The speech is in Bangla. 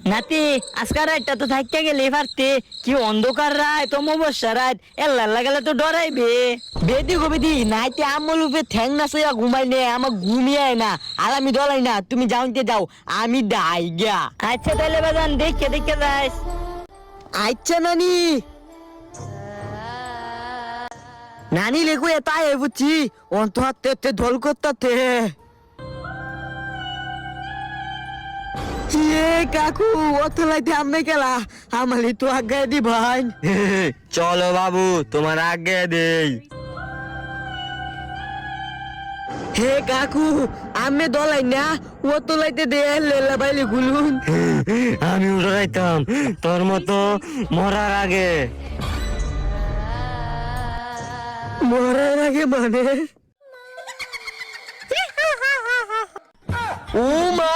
নাতি আজকার রাতটা তো থাকতে গেলে পারতে কি অন্ধকার রাত অমাবস্যা রাত এল্লা গেলে তো ডরাইবে বেদি গো বেদি নাইতে আমল উপে ঠ্যাং না সইয়া ঘুমাই নে আমার ঘুমিয়ে না আর আমি দলাই না তুমি যাওতে যাও আমি ডাই গিয়া আচ্ছা তাহলে বাজান দেখে যাইস আচ্ছা নানি নানি লেগু এটাই বুঝছি অন্ত হাতে ঢোল করতে কাকু অত লাইতে আমনে গেলা আমালি তো আগে দি ভাই চলো বাবু তোমার আগে দেই। হে কাকু আমি দলাই না ও তো লাইতে দে লেলা বাইলে গুলুন আমি উড়াইতাম তোর মতো মরার আগে। মরার আগে মানে ও মা